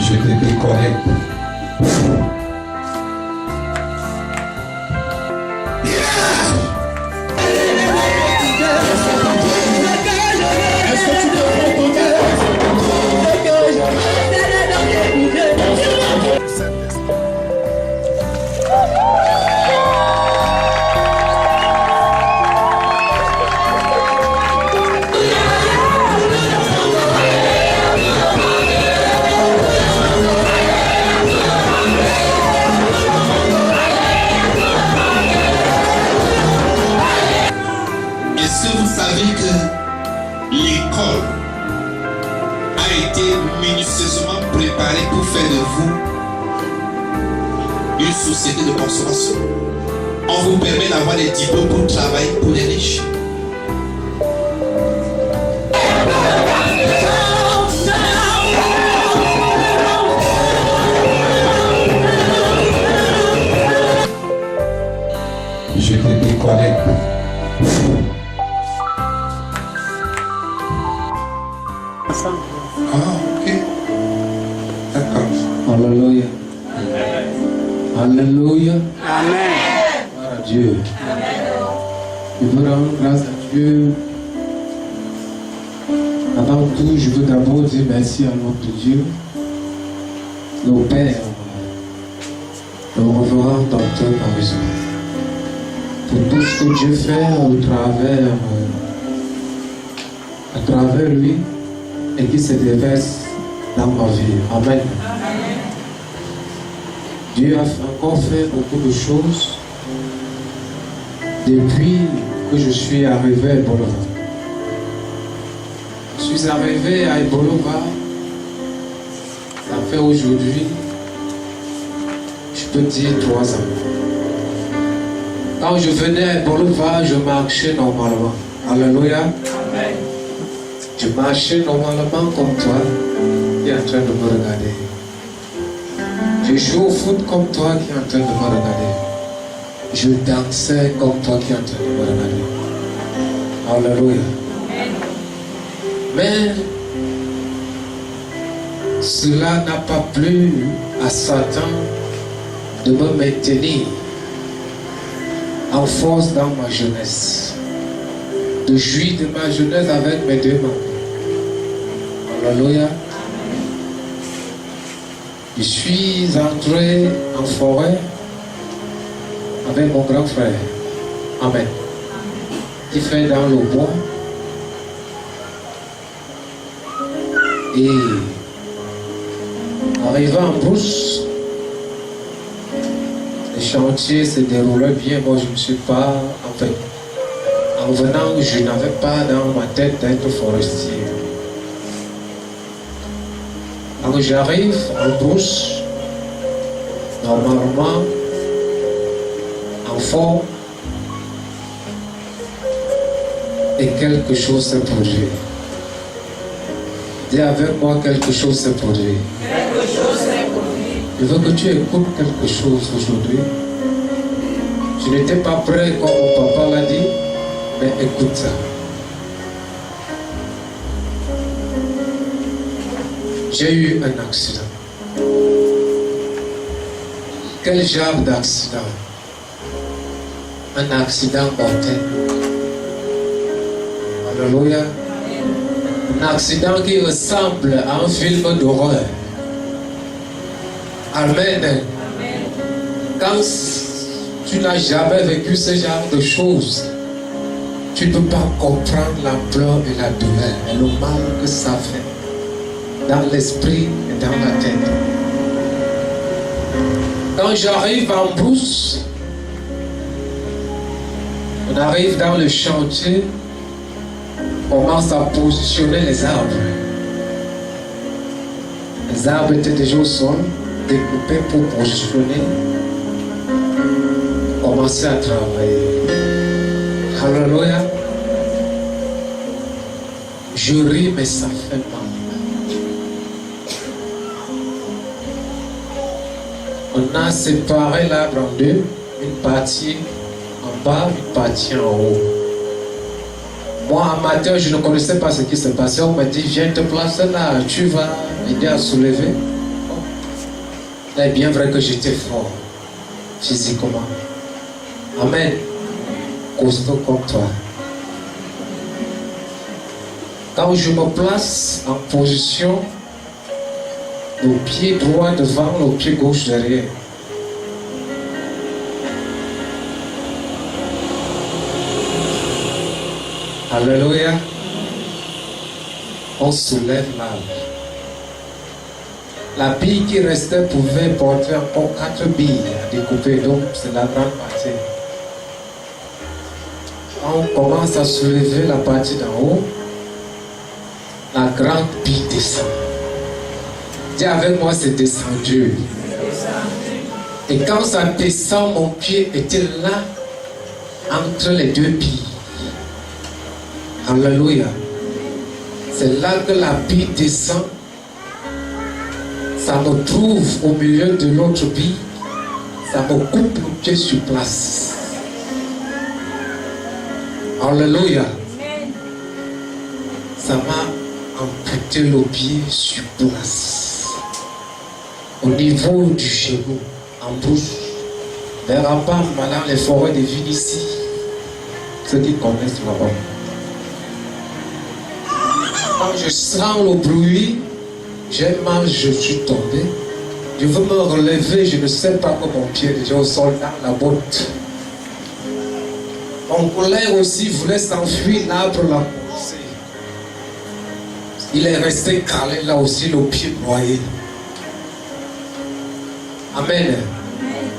Je te déconnecte. Est-ce que vous savez que l'école a été minutieusement préparée pour faire de vous une société de consommation? On vous permet d'avoir des diplômes pour travailler pour les riches. Je te déconnecte. Ah, ok. D'accord. Alléluia. Alléluia. Amen. Gloire à Dieu. Je veux rendre grâce à Dieu. Avant tout, je veux d'abord dire merci à notre Dieu, le Père, le révérend docteur Marisol, pour tout ce que Dieu fait à travers lui et qui se déverse dans ma vie. Amen. Dieu a encore fait beaucoup de choses depuis que je suis arrivé à Ebolova. Je suis arrivé à Ebolova, ça fait aujourd'hui, je peux dire 3 ans. Quand je venais à Ebolova, je marchais normalement. Alléluia. Amen. Je marchais normalement comme toi, qui est en train de me regarder. Je jouais au foot comme toi qui est en train de me regarder. Je dansais comme toi qui est en train de me regarder. Alléluia. Mais cela n'a pas plu à Satan de me maintenir en force dans ma jeunesse, de jouir de ma jeunesse avec mes 2 mains. Alléluia. Je suis entré en forêt avec mon grand frère. Amen. Qui fait dans le bois. Et arrivant en brousse, le chantier se déroulait bien. Moi, je ne suis pas, en fait, en venant, je n'avais pas dans ma tête d'être forestier. Quand j'arrive en brousse, normalement, en forme, et quelque chose s'est produit. Dis avec moi, quelque chose s'est produit. Quelque chose s'est produit. Je veux que tu écoutes quelque chose aujourd'hui. Je n'étais pas prêt comme mon papa l'a dit, mais écoute ça. J'ai eu un accident. Quel genre d'accident? Un accident mortel. Alléluia. Un accident qui ressemble à un film d'horreur. Amen. Quand tu n'as jamais vécu ce genre de choses, tu ne peux pas comprendre l'ampleur et la douleur et le mal que ça fait dans l'esprit et dans la tête. Quand j'arrive en brousse, on arrive dans le chantier, on commence à positionner les arbres. Les arbres étaient déjà au sol, découpés pour positionner. On commençait à travailler. Alléluia. Je ris, mais ça fait mal. On a séparé l'arbre en deux, une partie en bas, une partie en haut. Moi, amateur, je ne connaissais pas ce qui se passait. On m'a dit, viens te placer là, tu vas aider à soulever. Il est bien vrai que j'étais fort physiquement. Amen. Costaud comme toi. Quand je me place en position, le pied droit devant, le pied gauche derrière. Alléluia. On soulève l'arbre. La bille qui restait pouvait porter encore 4 billes à découper, donc c'est la grande partie. On commence à soulever la partie d'en haut, la grande bille descend. Dis avec moi, c'est descendu. Et quand ça descend, mon pied était là, entre les deux billes. Alléluia. C'est là que la bille descend. Ça me trouve au milieu de l'autre bille. Ça me coupe le pied sur place. Alléluia. Ça m'a amputé le pied sur place. Au niveau du genou, en bouche. Les rapaces, maintenant, les forêts de vignes ici. Ceux qui connaissent là-bas. Quand je sens le bruit, j'ai mal, je suis tombé. Je veux me relever, je ne sais pas que mon pied est déjà au sol dans la botte. Mon collègue aussi voulait s'enfuir, l'arbre l'a poussé. Il est resté calé là aussi, le pied broyé. Amen.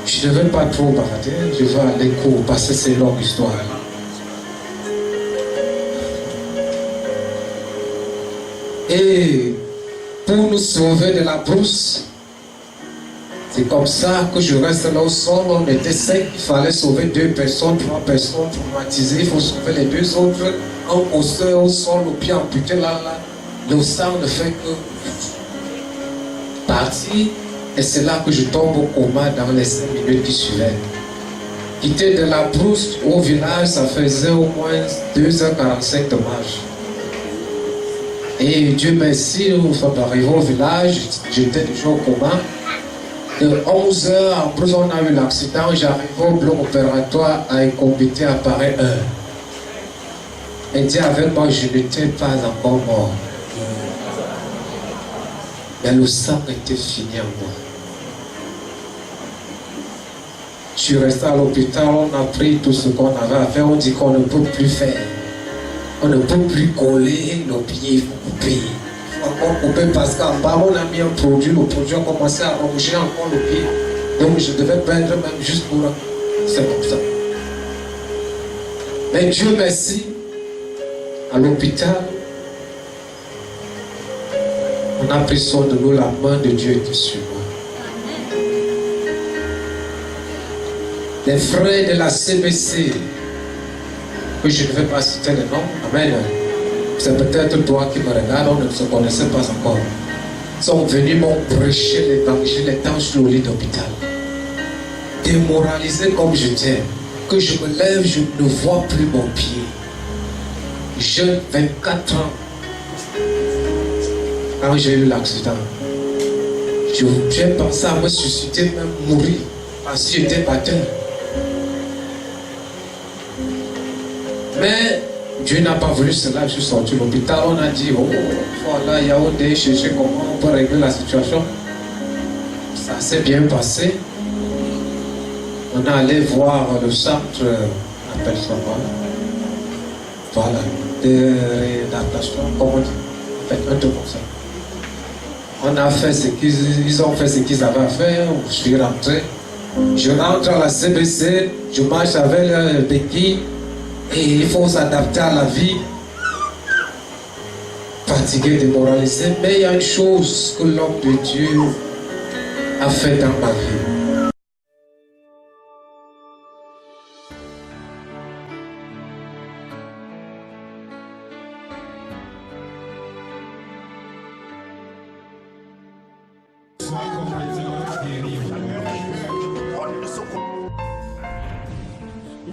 Je ne vais pas trop barader, je vais aller court parce que c'est une longue histoire. Et pour nous sauver de la brousse, c'est comme ça que je reste là au sol. On était 5, il fallait sauver 2 personnes, 3 personnes traumatisées. Il faut sauver les 2 autres. Un posté au sol, le pied amputé là. Le sang ne fait que partir. Et c'est là que je tombe au coma dans les 5 minutes qui suivaient. Quitter de la brousse au village, ça faisait au moins 2h45 de marche. Et Dieu merci, nous sommes arrivés au village, j'étais déjà au coma. De 11h, après on a eu l'accident, j'arrive au bloc opératoire à Incombité à Paris 1. Et dit avec moi, je n'étais pas encore mort. Mais le sang était fini en moi. Je suis resté à l'hôpital, on a pris tout ce qu'on avait à faire, on dit qu'on ne peut plus faire. On ne peut plus coller nos pieds, il faut couper. Il faut encore couper parce qu'en bas, on a mis un produit, le produit a commencé à ronger encore le pied. Donc je devais prendre même juste pour... C'est comme ça. Mais Dieu merci, à l'hôpital, on a pris soin de nous, la main de Dieu était sur moi. Les frères de la CBC, que je ne vais pas citer les noms, amen. C'est peut-être toi qui me regardes, on ne se connaissait pas encore. Ils sont venus m'ont prêché l'évangile étant sur le lit d'hôpital. Démoralisé comme j'étais, que je me lève, je ne vois plus mon pied. Jeune, 24 ans, quand j'ai eu l'accident, j'ai pensé à me susciter, même mourir, parce que j'étais batteur. Mais Dieu n'a pas voulu cela, je suis sorti de l'hôpital, on a dit, oh voilà, il y a Yaoundé, chercher comment on peut régler la situation. Ça s'est bien passé. On est allé voir le centre, on appelle ça voilà, de réadaptation, comment on dit, en fait, un truc comme ça. On a fait ce qu'ils ont fait ce qu'ils avaient à faire, je suis rentré. Je rentre à la CBC, je marche avec le béquille. Et il faut s'adapter à la vie. Fatigué, démoralisé. Mais il y a une chose que l'homme de Dieu a fait dans ma vie.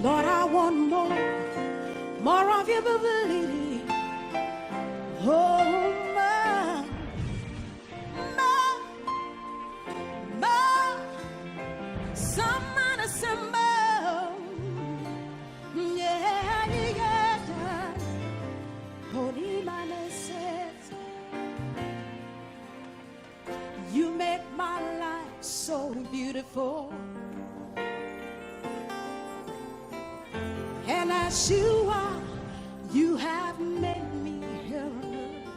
Lord, I want more of your ability. Oh, my. beautiful. And as you are, you have made me here on earth.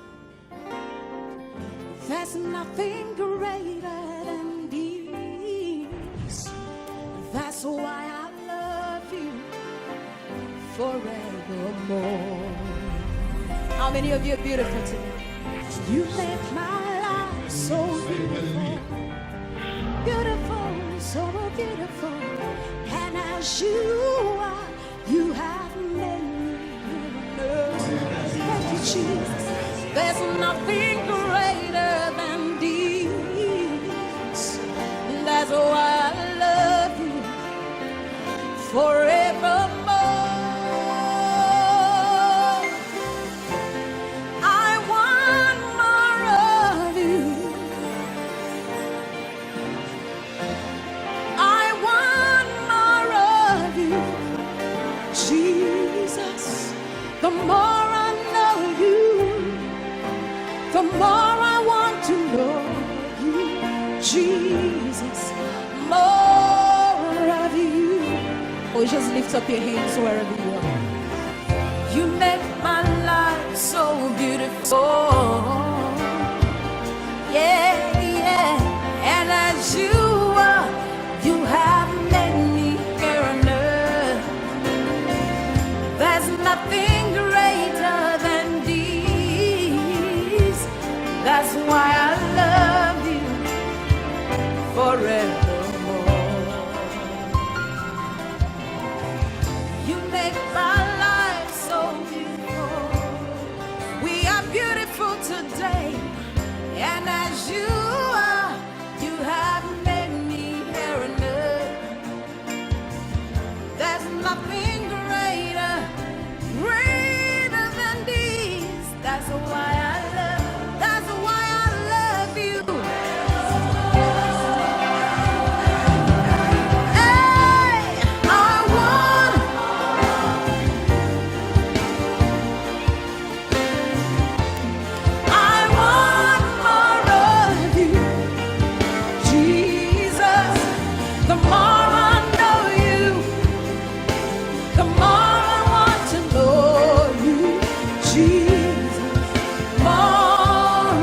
There's nothing greater than these. That's why I love you forevermore. How many of you are beautiful today? You make my life so beautiful, beautiful, so beautiful. And as you are, you have made me know. Thank you, Jesus. There's nothing greater than these. That's why I love you forevermore. The more I know you, the more I want to know you, Jesus, more of you. Oh, just lift up your hands wherever you are. You make my life so beautiful. Yeah, yeah. And as you are, you have made me here on earth. There's nothing greater than these. That's why I love you forevermore. You make my life so beautiful. We are beautiful today. And as you are, you have made me here on earth. There's nothing greater than these. That's why I love you. Hey, I want more of you, Jesus. The more I know you, the more I want to know you, Jesus, more.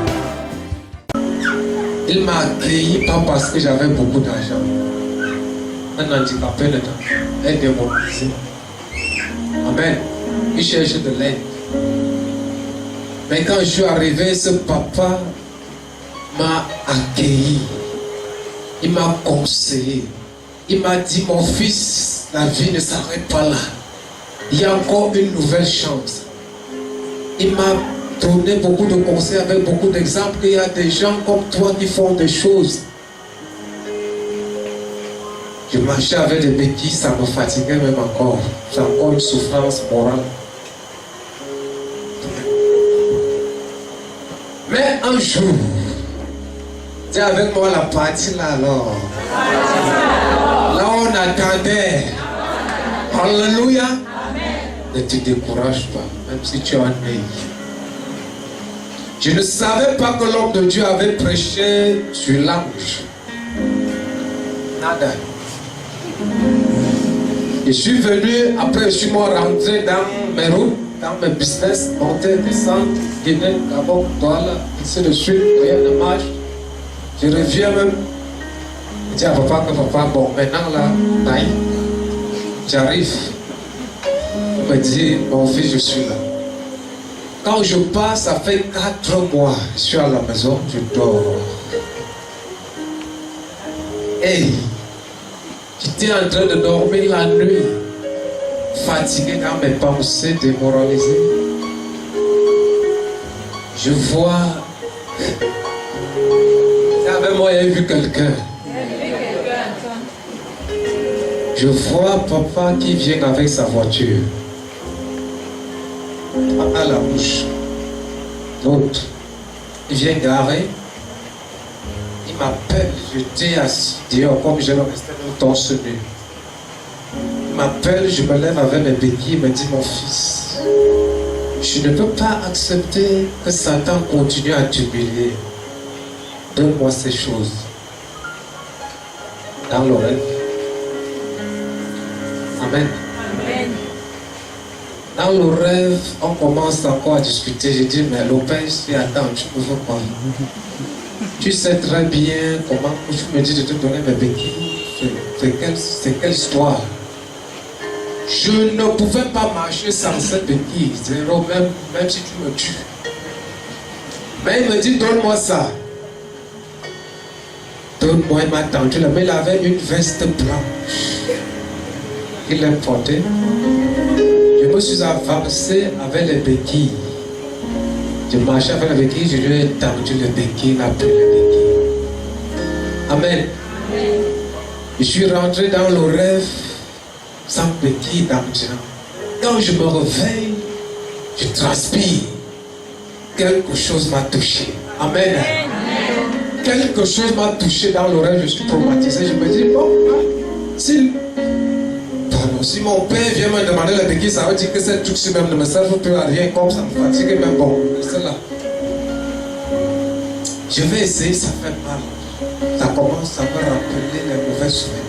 Il m'a accueilli pas parce que j'avais beaucoup d'argent. Un handicapé dedans. Un démoralisé. Amen. Il cherche de l'aide. Mais quand je suis arrivé, ce papa m'a accueilli. Il m'a conseillé. Il m'a dit, mon fils, la vie ne s'arrête pas là. Il y a encore une nouvelle chance. Il m'a donné beaucoup de conseils avec beaucoup d'exemples. Il y a des gens comme toi qui font des choses. Je marchais avec des béquilles, ça me fatiguait même encore. C'est encore une souffrance morale. Mais un jour, tu es avec moi la partie là alors. Là on attendait. Alléluia. Ne te décourage pas, même si tu es en œil. Je ne savais pas que l'homme de Dieu avait prêché sur l'ange. Nada. Je suis venu, après je suis rentré dans mes routes, dans mes business, monter, descendre, Guinée, Gabon, Douala, ainsi de suite, rien ne marche. Je reviens même, je dis à papa que papa, bon, maintenant là, naïf, j'arrive. Il me dit, mon fils, je suis là. Quand je pars, ça fait 4 mois, je suis à la maison, je dors. Hey, j'étais en train de dormir la nuit, fatigué dans mes pensées, démoralisé. Je vois, avec moi, il y a vu quelqu'un. Je vois papa qui vient avec sa voiture. À la bouche. L'autre, il vient garer. Il m'appelle, j'étais assis dehors comme je le restais le torse nu. Il m'appelle, je me lève avec mes béquilles, il me dit, mon fils, je ne peux pas accepter que Satan continue à t'humilier. Donne-moi ces choses. dans le rêve. Amen. Amen. Dans le rêve, on commence encore à discuter. Je dis, mais Lopez, attends, tu me veux quoi? Tu sais très bien comment tu me dis de te donner mes béquilles. C'est quelle histoire? Je ne pouvais pas marcher sans cette béquille, zéro, même si tu me tues. Mais il me dit, donne-moi ça. Donne-moi, il m'a tendu là, mais il avait une veste blanche. Il l'a portée. Je me suis avancé avec les béquilles. Je marchais avec les béquilles, je lui ai tendu les béquilles, il a pris les béquilles. Amen. Je suis rentré dans le rêve sans béquilles d'argent. Quand je me réveille, je transpire. Quelque chose m'a touché. Amen. Quelque chose m'a touché dans le rêve, je suis traumatisé. Je me dis, bon, si mon père vient me demander la béquille, ça veut dire que cette truc même ne me servent plus à rien, comme ça me fatigue, même bon, c'est là. Je vais essayer, ça fait mal. Ça commence à me rappeler les mauvais souvenirs.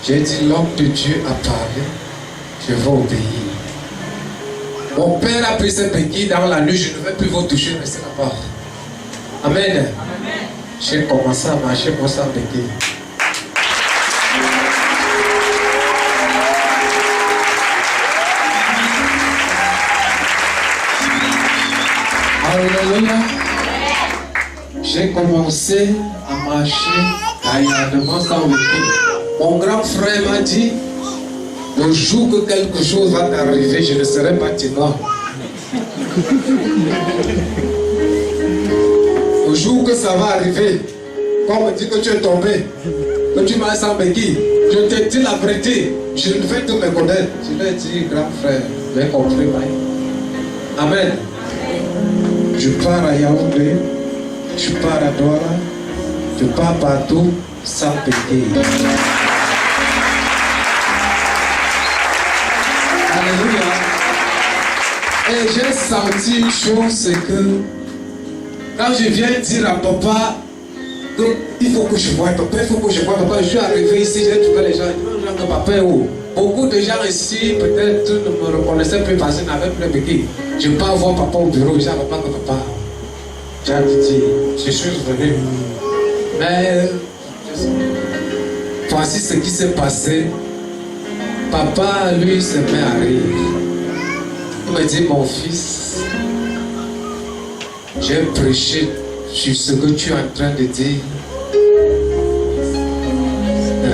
J'ai dit, l'homme de Dieu a parlé, je vais obéir. Mon père a pris cette béquille dans la nuit, je ne vais plus vous toucher, mais c'est là-bas. Amen. Amen. J'ai commencé à marcher pour sans béquille. Alléluia. J'ai commencé à marcher gaillardement sans béquille. Mon grand frère m'a dit, le jour que quelque chose va t'arriver, je ne serai pas témoin. Le jour que ça va arriver, quand on me dit que tu es tombé, que tu m'as sans béquille, je te dis la vérité, je ne vais te méconnaître. Je lui ai dit, grand frère, j'ai compris. Amen. Je pars à Yaoundé, je pars à Douala, je pars partout sans béquille. Alléluia. Et j'ai senti une chose, c'est que quand je viens dire à papa, il faut que je voie papa, il faut que je voie papa, je suis arrivé ici, j'ai trouvé les gens, ils disent papa est où? Beaucoup de gens ici, peut-être, ne me reconnaissaient plus parce qu'ils n'avaient plus de béquille. Je pars voir papa au bureau, j'ai papa que papa. J'ai dit, je suis venu. Mais voici ce qui s'est passé. Papa, lui, se met à rire. Il me dit, mon fils, j'ai prêché sur ce que tu es en train de dire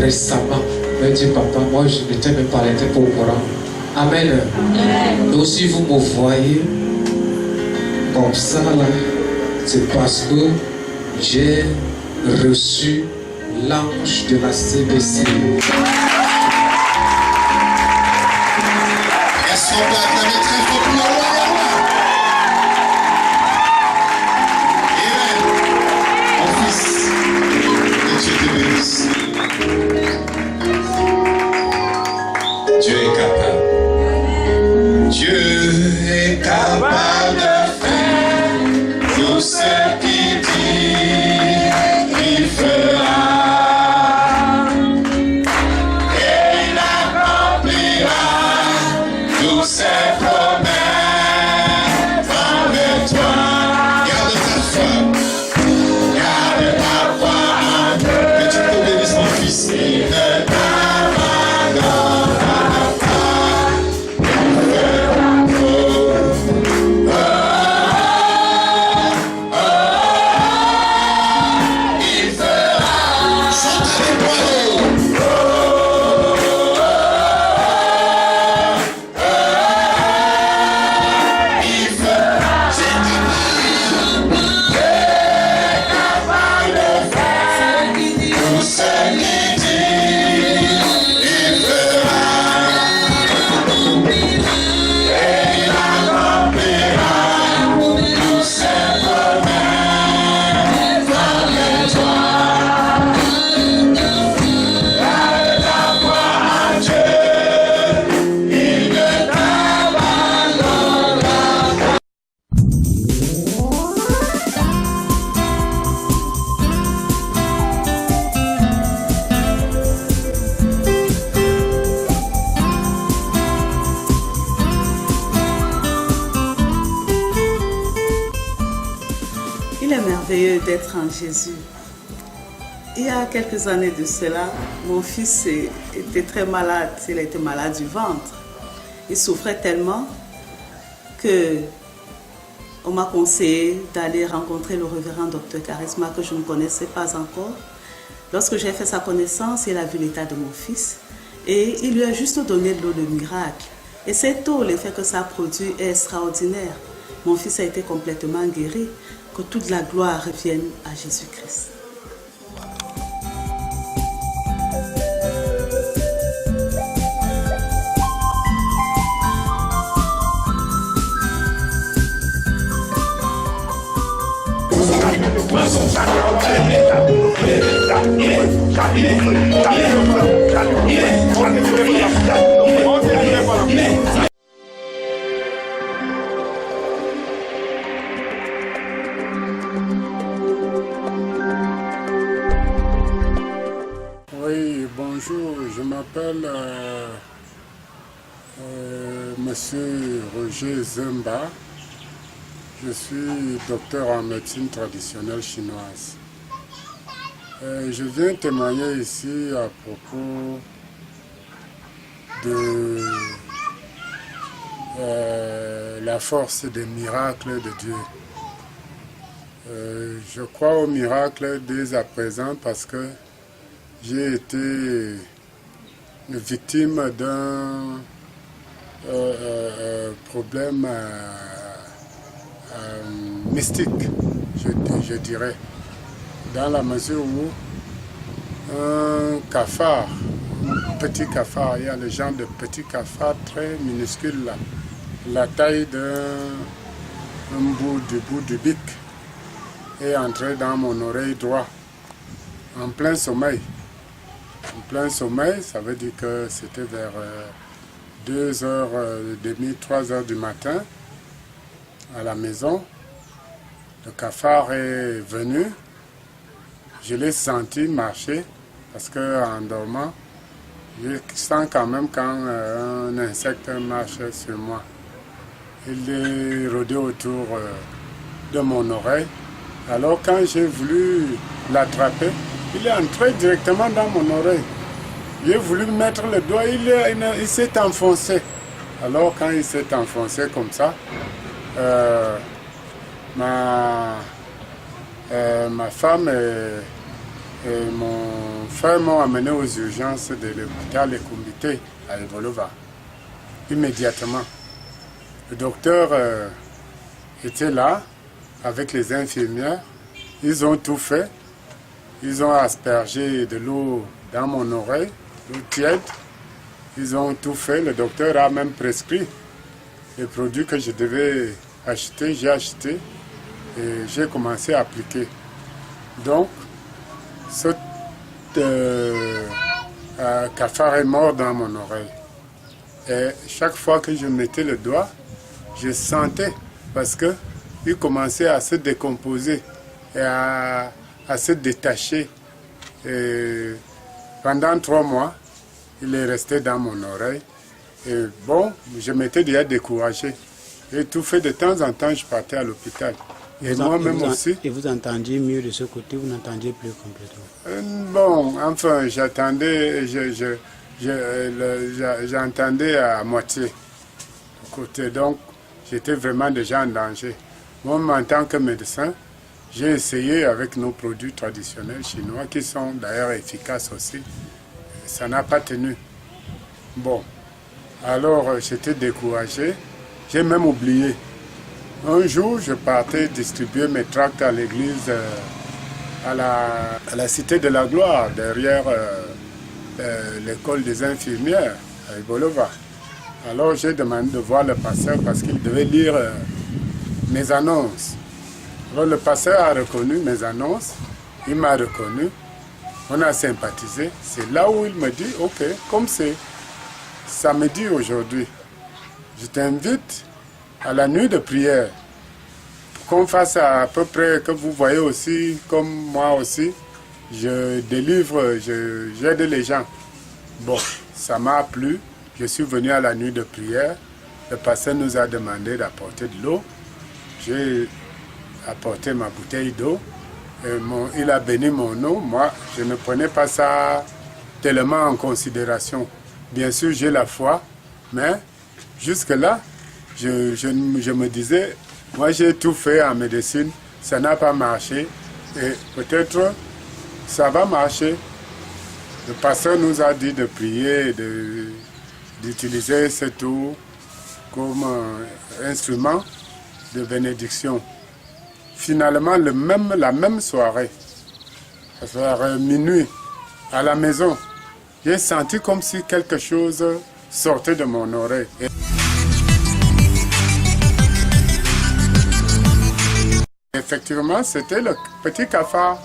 récemment. Il me dit, papa, moi, je n'étais même pas l'été pour courant. Amen. Donc, si vous me voyez comme ça, là, c'est parce que j'ai reçu l'ange de la CBC. Est-ce qu'on peut acclamer très fort pour le roi des rois? Amen. Mon fils, que Dieu te bénisse. Dieu est capable. Dieu est capable de faire tout ce qu'il dit, il fera. Ses promesses avec toi. Garde ta foi. Garde ta foi en Dieu. Que Dieu te bénisse, mon fils. Il ne t'abandonnera pas. Il fera tout. Il fera. Chante avec moi. est merveilleux d'être en Jésus. Il y a quelques années de cela, mon fils était très malade. Il était malade du ventre. Il souffrait tellement que on m'a conseillé d'aller rencontrer le révérend docteur Charisma que je ne connaissais pas encore. Lorsque j'ai fait sa connaissance, il a vu l'état de mon fils et il lui a juste donné de l'eau de miracle. Et cette eau, l'effet que ça produit est extraordinaire. Mon fils a été complètement guéri. Que toute la gloire revienne à Jésus-Christ. Oui, bonjour, je m'appelle Monsieur Roger Zemba. Je suis docteur en médecine traditionnelle chinoise. Je viens témoigner ici à propos de la force des miracles de Dieu. Je crois aux miracles dès à présent parce que j'ai été victime d'un problème mystique, je dirais, dans la mesure où un cafard, un petit cafard, il y a le genre de petit cafard très minuscule là, la taille d'un bout du bic, est entré dans mon oreille droite, en plein sommeil. En plein sommeil, ça veut dire que c'était vers 2h30, 3h du matin, à la maison. Le cafard est venu, je l'ai senti marcher, parce qu'en dormant, je sens quand même quand un insecte marche sur moi. Il est rôdé autour de mon oreille. Alors quand j'ai voulu l'attraper, il est entré directement dans mon oreille. J'ai voulu mettre le doigt, il s'est enfoncé. Alors quand il s'est enfoncé comme ça, ma femme et mon frère m'ont amené aux urgences de l'hôpital Ekumbite à Evolova. Immédiatement. Le docteur était là avec les infirmières. Ils ont tout fait. Ils ont aspergé de l'eau dans mon oreille, l'eau tiède. Ils ont tout fait. Le docteur a même prescrit les produits que je devais acheter. J'ai acheté et j'ai commencé à appliquer. Donc, ce cafard est mort dans mon oreille. Et chaque fois que je mettais le doigt, je sentais parce qu'il commençait à se décomposer et à se détacher. Et pendant 3 mois, il est resté dans mon oreille. Et bon, je m'étais déjà découragé. J'ai tout fait de temps en temps, je partais à l'hôpital. Et moi-même aussi. Et vous entendiez mieux de ce côté, vous n'entendiez plus complètement? Bon, enfin, j'attendais, j'entendais à moitié. Côté, donc, j'étais vraiment déjà en danger. Moi, en tant que médecin, j'ai essayé avec nos produits traditionnels chinois, qui sont d'ailleurs efficaces aussi. Ça n'a pas tenu. Bon, alors j'étais découragé. J'ai même oublié. Un jour, je partais distribuer mes tracts à l'église, à la Cité de la Gloire, derrière l'école des infirmières, à Ebolova. Alors j'ai demandé de voir le pasteur parce qu'il devait lire mes annonces. Alors le pasteur a reconnu mes annonces, il m'a reconnu, on a sympathisé. C'est là où il me dit, ok, comme c'est samedi aujourd'hui, je t'invite à la nuit de prière, pour qu'on fasse à peu près, que vous voyez aussi, comme moi aussi, je délivre, j'aide les gens. Bon, ça m'a plu, je suis venu à la nuit de prière, le pasteur nous a demandé d'apporter de l'eau, j'ai apporté ma bouteille d'eau. Il a béni mon eau. Moi, je ne prenais pas ça tellement en considération. Bien sûr, j'ai la foi, mais jusque-là, je me disais, moi j'ai tout fait en médecine, ça n'a pas marché, et peut-être ça va marcher. Le pasteur nous a dit de prier, d'utiliser cette eau comme instrument de bénédiction. Finalement, la même soirée, vers minuit, à la maison, j'ai senti comme si quelque chose sortait de mon oreille. Effectivement, c'était le petit cafard.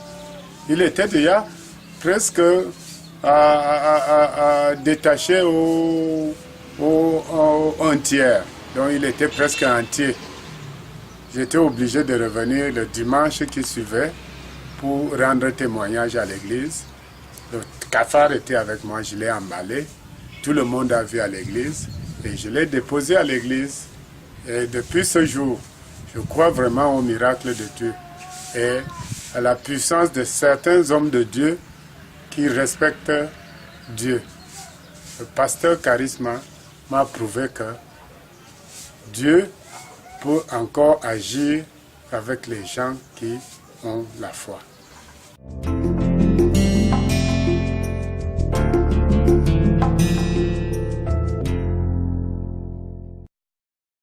Il était déjà presque détaché un tiers. Donc il était presque entier. J'étais obligé de revenir le dimanche qui suivait pour rendre témoignage à l'église. Le cafard était avec moi, je l'ai emballé. Tout le monde a vu à l'église et je l'ai déposé à l'église. Et depuis ce jour, je crois vraiment au miracle de Dieu et à la puissance de certains hommes de Dieu qui respectent Dieu. Le pasteur Charisma m'a prouvé que Dieu peut encore agir avec les gens qui ont la foi.